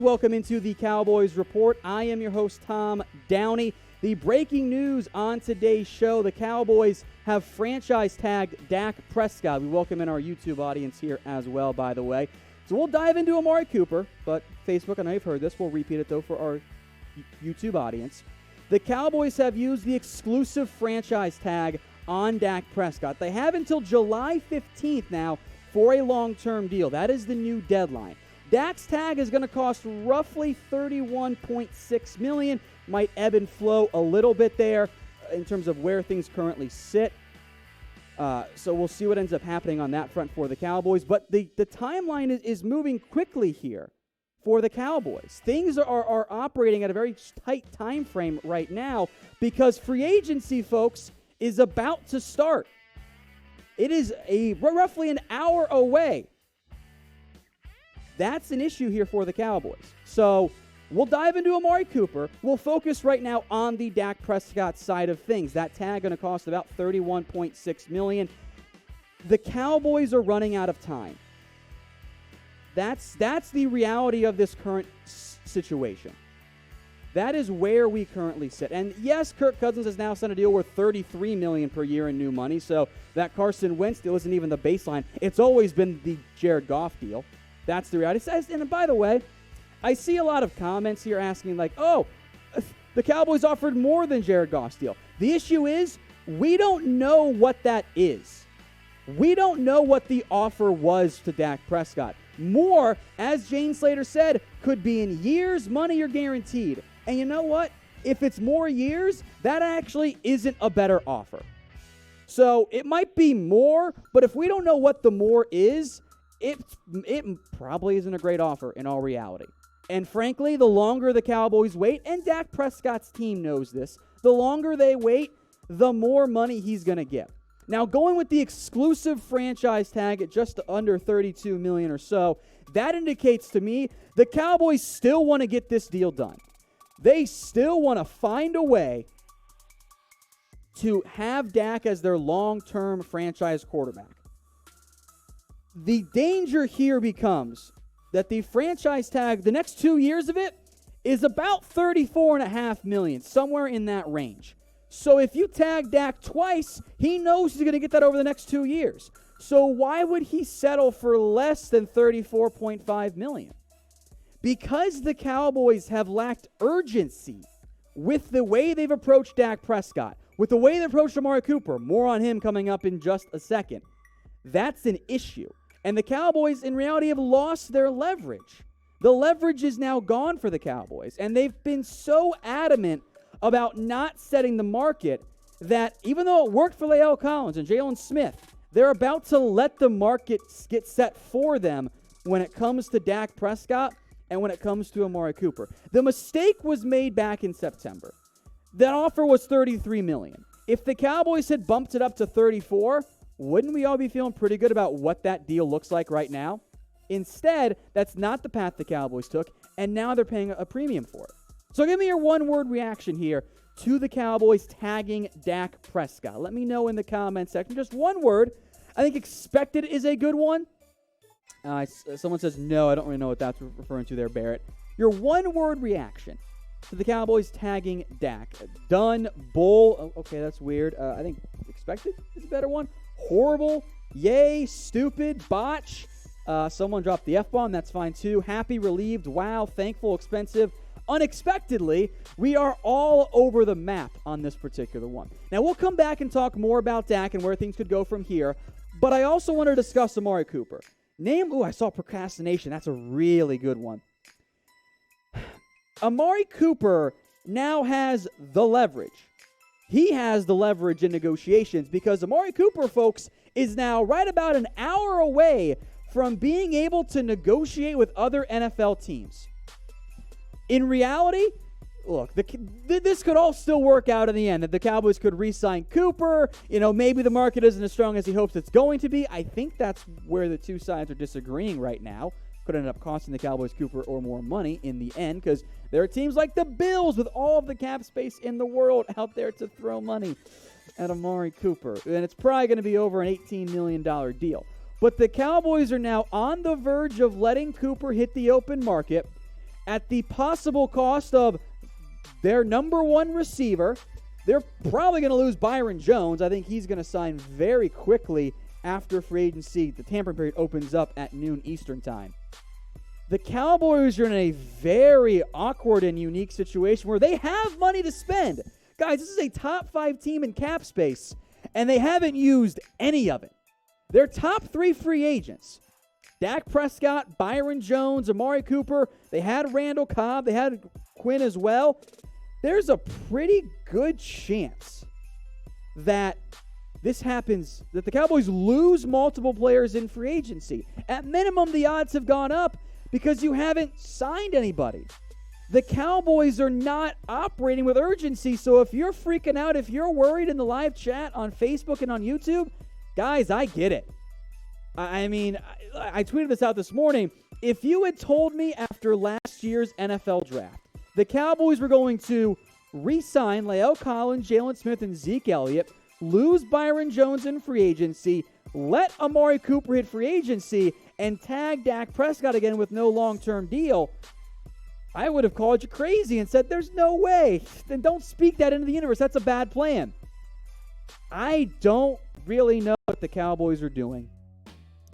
Welcome into the Cowboys Report. I am your host, Tom Downey. The breaking news on today's show, the Cowboys have franchise tagged Dak Prescott. We welcome in our YouTube audience here as well, by the way. So we'll dive into Amari Cooper, but Facebook, I know you've heard this. We'll repeat it, though, for our YouTube audience. The Cowboys have used the exclusive franchise tag on Dak Prescott. They have until July 15th now for a long-term deal. That is the new deadline. Dak's tag is going to cost roughly $31.6 million. Might ebb and flow a little bit there in terms of where things currently sit. So we'll see what ends up happening on that front for the Cowboys. But the timeline is moving quickly here for the Cowboys. Things are operating at a very tight time frame right now because free agency, folks, is about to start. It is roughly an hour away. That's an issue here for the Cowboys. So we'll dive into Amari Cooper. We'll focus right now on the Dak Prescott side of things. That tag going to cost about $31.6 million. The Cowboys are running out of time. That's the reality of this current situation. That is where we currently sit. And yes, Kirk Cousins has now signed a deal worth $33 million per year in new money. So that Carson Wentz deal isn't even the baseline. It's always been the Jared Goff deal. That's the reality. And by the way, I see a lot of comments here asking like, oh, the Cowboys offered more than Jared Goff's deal. The issue is we don't know what that is. We don't know what the offer was to Dak Prescott. More, as Jane Slater said, could be in years, money, or guaranteed. And you know what? If it's more years, that actually isn't a better offer. So it might be more, but if we don't know what the more is, it probably isn't a great offer in all reality. And frankly, the longer the Cowboys wait, and Dak Prescott's team knows this, the longer they wait, the more money he's going to get. Now, going with the exclusive franchise tag at just under $32 million or so, that indicates to me the Cowboys still want to get this deal done. They still want to find a way to have Dak as their long-term franchise quarterback. The danger here becomes that the franchise tag, the next 2 years of it, is about $34.5 million, somewhere in that range. So if you tag Dak twice, he knows he's going to get that over the next 2 years. So why would he settle for less than $34.5 million? Because the Cowboys have lacked urgency with the way they've approached Dak Prescott, with the way they've approached Amari Cooper, more on him coming up in just a second. That's an issue. And the Cowboys, in reality, have lost their leverage. The leverage is now gone for the Cowboys. And they've been so adamant about not setting the market that even though it worked for Lael Collins and Jalen Smith, they're about to let the market get set for them when it comes to Dak Prescott and when it comes to Amari Cooper. The mistake was made back in September. That offer was $33 million. If the Cowboys had bumped it up to $34, wouldn't we all be feeling pretty good about what that deal looks like right now? Instead, that's not the path the Cowboys took, and now they're paying a premium for it. So give me your one-word reaction here to the Cowboys tagging Dak Prescott. Let me know in the comment section. Just one word. I think expected is a good one. Someone says, no, I don't really know what that's referring to there, Barrett. Your one-word reaction to the Cowboys tagging Dak. Done, bull. Okay, that's weird. I think expected is a better one. Horrible, yay, stupid, botch. Someone dropped the F-bomb. That's fine, too. Happy, relieved, wow, thankful, expensive. Unexpectedly, we are all over the map on this particular one. Now, we'll come back and talk more about Dak and where things could go from here, but I also want to discuss Amari Cooper. I saw procrastination. That's a really good one. Amari Cooper now has the leverage. He has the leverage in negotiations because Amari Cooper, folks, is now right about an hour away from being able to negotiate with other NFL teams. In reality, look, this could all still work out in the end. That the Cowboys could re-sign Cooper. Maybe the market isn't as strong as he hopes it's going to be. I think that's where the two sides are disagreeing right now. Could end up costing the Cowboys Cooper or more money in the end because there are teams like the Bills with all of the cap space in the world out there to throw money at Amari Cooper. And it's probably going to be over an $18 million deal. But the Cowboys are now on the verge of letting Cooper hit the open market. at the possible cost of their number one receiver. They're probably going to lose Byron Jones. I think he's going to sign very quickly after free agency. The tampering period opens up at noon Eastern time. The Cowboys are in a very awkward and unique situation where they have money to spend. Guys, this is a top 5 team in cap space, and they haven't used any of it. Their top 3 free agents, Dak Prescott, Byron Jones, Amari Cooper. They had Randall Cobb. They had Quinn as well. There's a pretty good chance that this happens, that the Cowboys lose multiple players in free agency. At minimum, the odds have gone up because you haven't signed anybody. The Cowboys are not operating with urgency, so if you're freaking out, if you're worried in the live chat on Facebook and on YouTube, guys, I get it. I mean, I tweeted this out this morning. If you had told me after last year's NFL draft, the Cowboys were going to re-sign La'el Collins, Jalen Smith, and Zeke Elliott, lose Byron Jones in free agency, let Amari Cooper hit free agency, and tag Dak Prescott again with no long-term deal, I would have called you crazy and said, there's no way. Then don't speak that into the universe. That's a bad plan. I don't really know what the Cowboys are doing.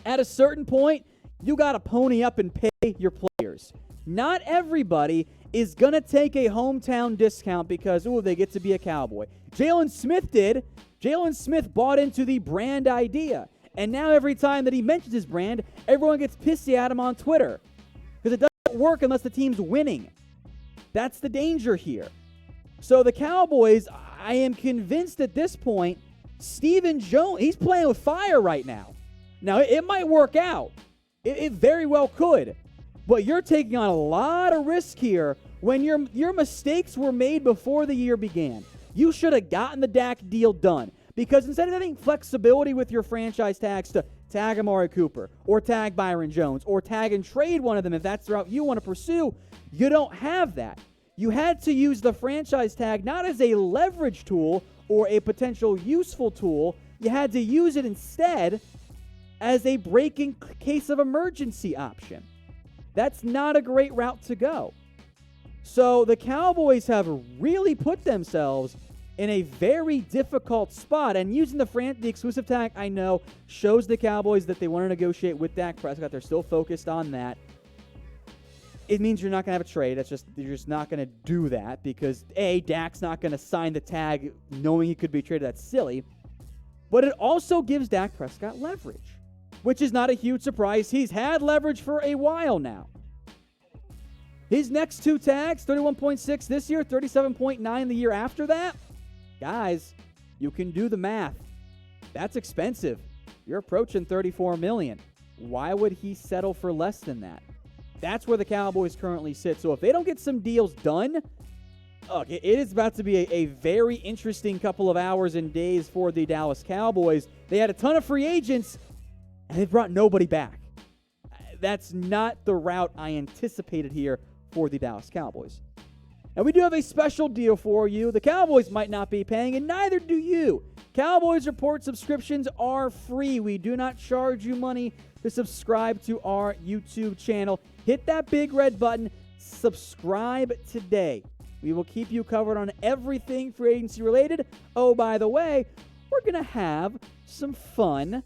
At a certain point, you got to pony up and pay your players. Not everybody is going to take a hometown discount because, they get to be a Cowboy. Jalen Smith did. Jalen Smith bought into the brand idea. And now every time that he mentions his brand, everyone gets pissy at him on Twitter. Because it doesn't work unless the team's winning. That's the danger here. So the Cowboys, I am convinced at this point, Stephen Jones, he's playing with fire right now. Now, it might work out. It very well could. But you're taking on a lot of risk here when your mistakes were made before the year began. You should have gotten the Dak deal done. Because instead of having flexibility with your franchise tags to tag Amari Cooper or tag Byron Jones or tag and trade one of them if that's the route you want to pursue, you don't have that. You had to use the franchise tag not as a leverage tool or a potential useful tool. You had to use it instead as a break-in case of emergency option. That's not a great route to go. So the Cowboys have really put themselves in a very difficult spot. And using the exclusive tag, I know, shows the Cowboys that they want to negotiate with Dak Prescott. They're still focused on that. It means you're not going to have a trade. You're just not going to do that because, A, Dak's not going to sign the tag knowing he could be traded. That's silly. But it also gives Dak Prescott leverage, which is not a huge surprise. He's had leverage for a while now. His next 2 tags, 31.6 this year, 37.9 the year after that. Guys, you can do the math. That's expensive. You're approaching $34 million. Why would he settle for less than that? That's where the Cowboys currently sit. So if they don't get some deals done, look, it is about to be a very interesting couple of hours and days for the Dallas Cowboys. They had a ton of free agents, and they've brought nobody back. That's not the route I anticipated here for the Dallas Cowboys. And we do have a special deal for you. The Cowboys might not be paying, and neither do you. Cowboys Report subscriptions are free. We do not charge you money to subscribe to our YouTube channel. Hit that big red button. Subscribe today. We will keep you covered on everything free agency related. Oh, by the way, we're going to have some fun,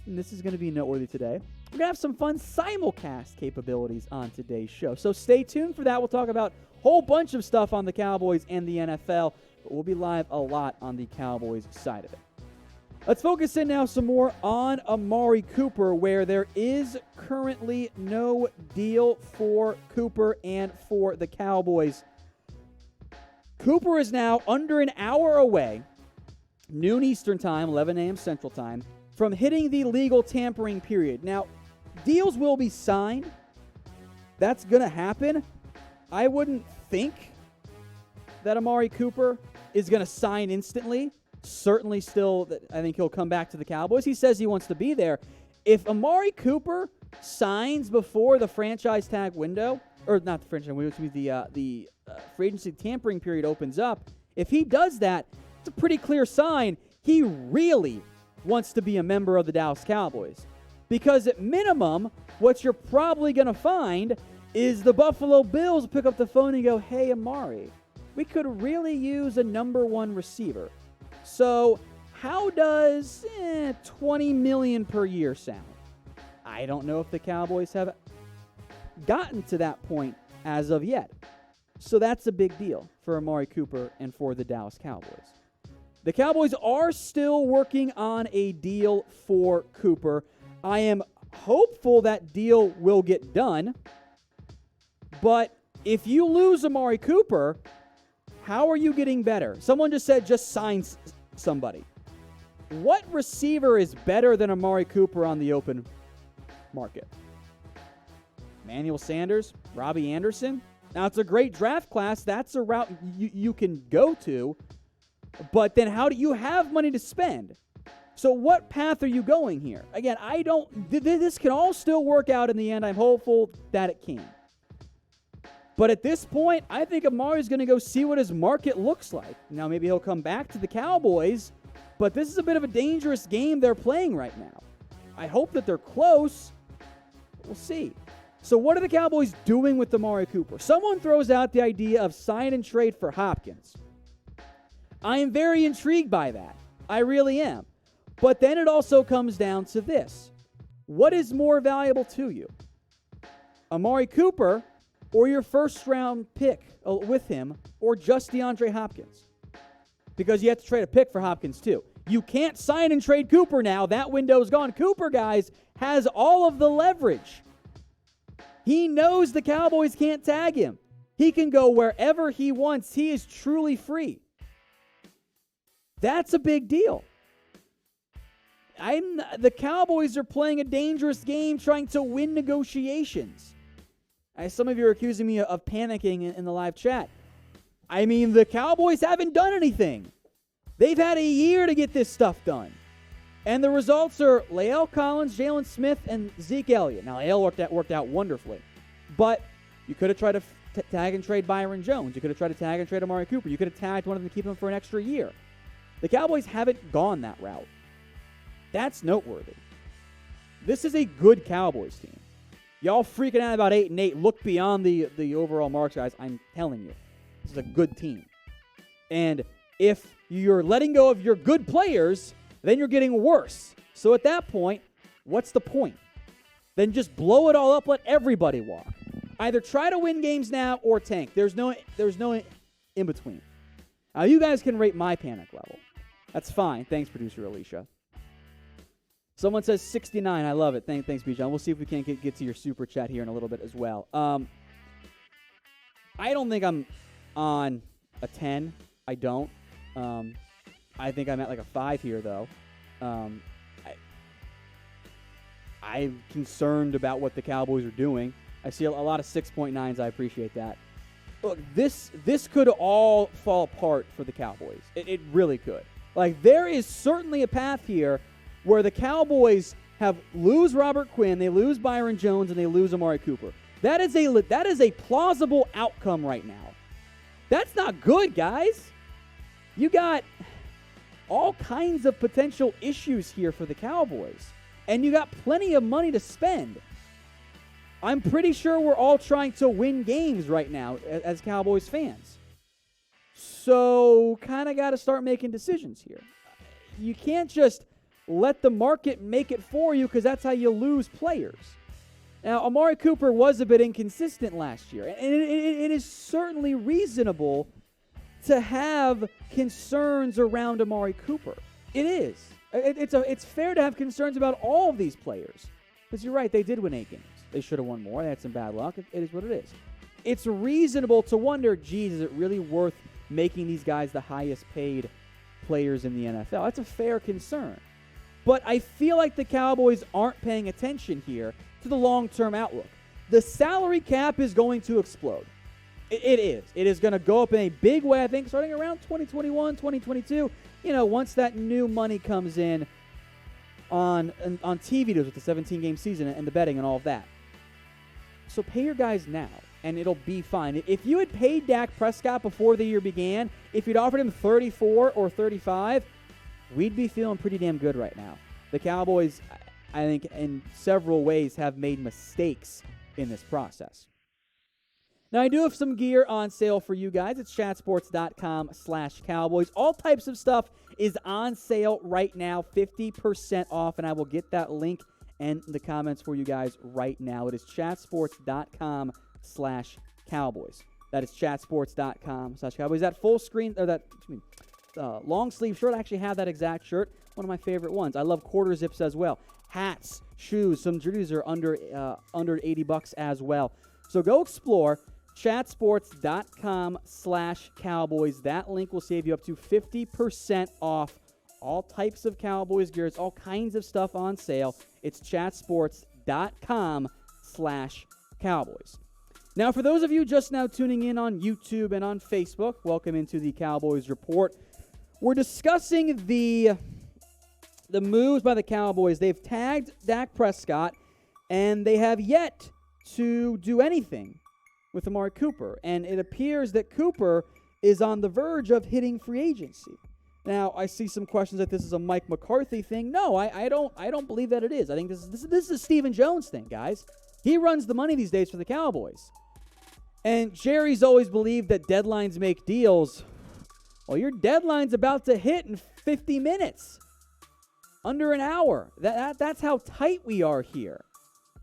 and this is going to be noteworthy today. We're going to have some fun simulcast capabilities on today's show. So stay tuned for that. We'll talk about a whole bunch of stuff on the Cowboys and the NFL, but we'll be live a lot on the Cowboys side of it. Let's focus in now some more on Amari Cooper, where there is currently no deal for Cooper and for the Cowboys. Cooper is now under an hour away, noon Eastern time, 11 a.m. Central time, from hitting the legal tampering period. Now, deals will be signed. That's going to happen. I wouldn't think that Amari Cooper is going to sign instantly. Certainly still, I think he'll come back to the Cowboys. He says he wants to be there. If Amari Cooper signs before the franchise tag window, or not the franchise window, excuse me, the free agency tampering period opens up, if he does that, it's a pretty clear sign he really wants to be a member of the Dallas Cowboys. Because at minimum, what you're probably going to find is the Buffalo Bills pick up the phone and go, hey, Amari, we could really use a number one receiver. So how does $20 million per year sound? I don't know if the Cowboys have gotten to that point as of yet. So that's a big deal for Amari Cooper and for the Dallas Cowboys. The Cowboys are still working on a deal for Cooper. I am hopeful that deal will get done. But if you lose Amari Cooper, how are you getting better? Someone just said just sign somebody. What receiver is better than Amari Cooper on the open market? Emmanuel Sanders, Robbie Anderson. Now, it's a great draft class. That's a route you can go to. But then how do you have money to spend? So what path are you going here? Again, this can all still work out in the end. I'm hopeful that it can. But at this point, I think Amari's going to go see what his market looks like. Now, maybe he'll come back to the Cowboys, but this is a bit of a dangerous game they're playing right now. I hope that they're close. We'll see. So what are the Cowboys doing with Amari Cooper? Someone throws out the idea of sign and trade for Hopkins. I am very intrigued by that. I really am. But then it also comes down to this. What is more valuable to you? Amari Cooper or your first-round pick with him or just DeAndre Hopkins? Because you have to trade a pick for Hopkins too. You can't sign and trade Cooper now. That window's gone. Cooper, guys, has all of the leverage. He knows the Cowboys can't tag him. He can go wherever he wants. He is truly free. That's a big deal. The Cowboys are playing a dangerous game trying to win negotiations. Some of you are accusing me of panicking in the live chat. I mean, the Cowboys haven't done anything. They've had a year to get this stuff done. And the results are Lael Collins, Jalen Smith, and Zeke Elliott. Now, Lael worked out wonderfully. But you could have tried to tag and trade Byron Jones. You could have tried to tag and trade Amari Cooper. You could have tagged one of them to keep him for an extra year. The Cowboys haven't gone that route. That's noteworthy. This is a good Cowboys team. Y'all freaking out about 8-8. Look beyond the overall marks, guys. I'm telling you. This is a good team. And if you're letting go of your good players, then you're getting worse. So at that point, what's the point? Then just blow it all up, let everybody walk. Either try to win games now or tank. There's no in between. Now you guys can rate my panic level. That's fine. Thanks, producer Alicia. Someone says 69. I love it. Thanks, Bijan. We'll see if we can get to your super chat here in a little bit as well. I don't think I'm on a 10. I don't. I think I'm at like a 5 here, though. I'm concerned about what the Cowboys are doing. I see a lot of 6.9s. I appreciate that. Look, this could all fall apart for the Cowboys. It really could. Like, there is certainly a path here where the Cowboys lose Robert Quinn, they lose Byron Jones, and they lose Amari Cooper. That is a plausible outcome right now. That's not good, guys. You got all kinds of potential issues here for the Cowboys, and you got plenty of money to spend. I'm pretty sure we're all trying to win games right now as Cowboys fans. So, kind of got to start making decisions here. You can't just let the market make it for you because that's how you lose players. Now, Amari Cooper was a bit inconsistent last year, and it is certainly reasonable to have concerns around Amari Cooper. It is. It's fair to have concerns about all of these players because you're right, they did win 8 games. They should have won more. They had some bad luck. It is what it is. It's reasonable to wonder, geez, is it really worth making these guys the highest paid players in the NFL? That's a fair concern. But I feel like the Cowboys aren't paying attention here to the long-term outlook. The salary cap is going to explode. It is. It is going to go up in a big way, I think, starting around 2021, 2022. Once that new money comes in on TV deals with the 17-game season and the betting and all of that. So pay your guys now, and it'll be fine. If you had paid Dak Prescott before the year began, if you'd offered him 34 or 35, we'd be feeling pretty damn good right now. The Cowboys, I think, in several ways have made mistakes in this process. Now, I do have some gear on sale for you guys. It's chatsports.com/Cowboys. All types of stuff is on sale right now, 50% off, and I will get that link in the comments for you guys right now. It is chatsports.com/Cowboys. That is chatsports.com/Cowboys. That full screen, or that long sleeve shirt, I actually have that exact shirt. One of my favorite ones. I love quarter zips as well. Hats, shoes, some jerseys are under $80 as well. So go explore. Chatsports.com/Cowboys. That link will save you up to 50% off all types of Cowboys gears, all kinds of stuff on sale. It's chatsports.com/Cowboys. Now, for those of you just now tuning in on YouTube and on Facebook, welcome into the Cowboys Report. We're discussing the moves by the Cowboys. They've tagged Dak Prescott, and they have yet to do anything with Amari Cooper, and it appears that Cooper is on the verge of hitting free agency. Now, I see some questions that this is a Mike McCarthy thing. No, I don't believe that it is. I think this is a Stephen Jones thing, guys. He runs the money these days for the Cowboys. And Jerry's always believed that deadlines make deals. Well, your deadline's about to hit in 50 minutes. Under an hour. That's how tight we are here.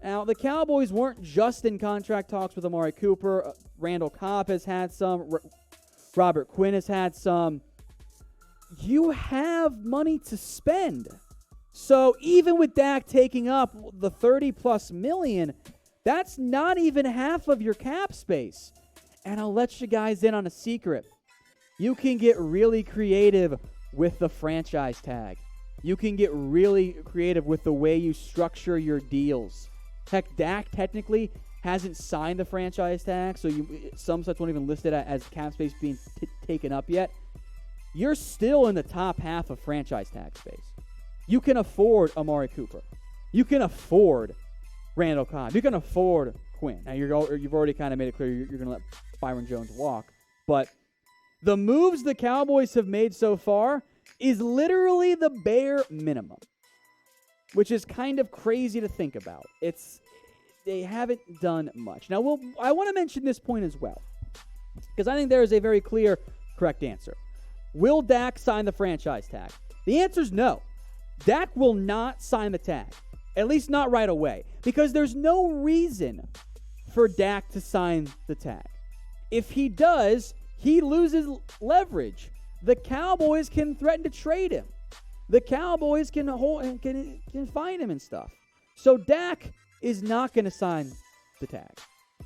Now, the Cowboys weren't just in contract talks with Amari Cooper. Randall Cobb has had some. Robert Quinn has had some. You have money to spend. So even with Dak taking up the $30+ million, that's not even half of your cap space. And I'll let you guys in on a secret. You can get really creative with the franchise tag. You can get really creative with the way you structure your deals. Heck, Dak technically hasn't signed the franchise tag, so some such won't even list it as cap space being taken up yet. You're still in the top half of franchise tag space. You can afford Amari Cooper. You can afford Randall Cobb. You can afford Quinn. Now, you've already kind of made it clear you're going to let Byron Jones walk. But the moves the Cowboys have made so far is literally the bare minimum, which is kind of crazy to think about. They haven't done much. Now, I want to mention this point as well, because I think there is a very clear, correct answer. Will Dak sign the franchise tag? The answer is no. Dak will not sign the tag, at least not right away, because there's no reason for Dak to sign the tag. If he does, he loses leverage. The Cowboys can threaten to trade him. The Cowboys can find him and stuff. So Dak is not going to sign the tag.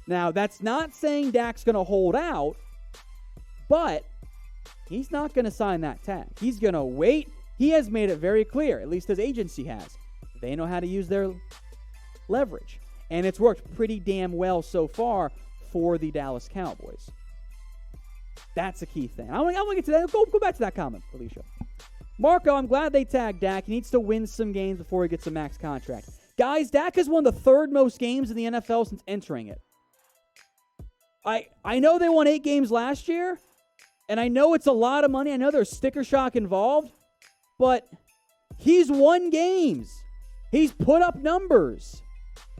Now, that's not saying Dak's going to hold out, but he's not going to sign that tag. He's going to wait. He has made it very clear, at least his agency has. They know how to use their leverage. And it's worked pretty damn well so far for the Dallas Cowboys. That's a key thing. I want to get to that. Go back to that comment, Alicia. Marco, I'm glad they tagged Dak. He needs to win some games before he gets a max contract. Guys, Dak has won the third most games in the NFL since entering it. I know they won 8 games last year, and I know it's a lot of money. I know there's sticker shock involved, but he's won games. He's put up numbers.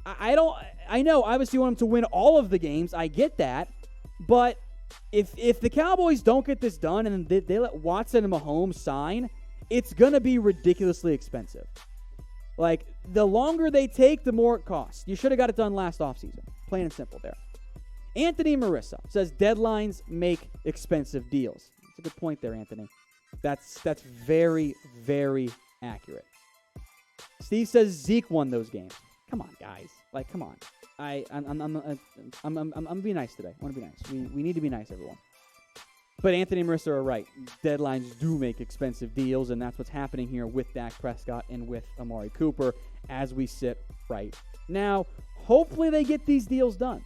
I know, obviously, you want him to win all of the games. I get that, but if the Cowboys don't get this done and they let Watson and Mahomes sign, it's going to be ridiculously expensive. Like, the longer they take, the more it costs. You should have got it done last offseason. Plain and simple there. Anthony Marissa says deadlines make expensive deals. That's a good point there, Anthony. That's very, very accurate. Steve says Zeke won those games. Come on, guys. Like, come on. I'm being nice today. I want to be nice. We need to be nice, everyone. But Anthony and Marissa are right. Deadlines do make expensive deals, and that's what's happening here with Dak Prescott and with Amari Cooper as we sit right now. Hopefully they get these deals done.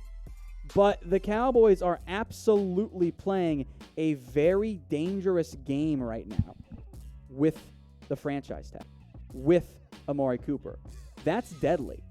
But the Cowboys are absolutely playing a very dangerous game right now with the franchise tag, with Amari Cooper. That's deadly.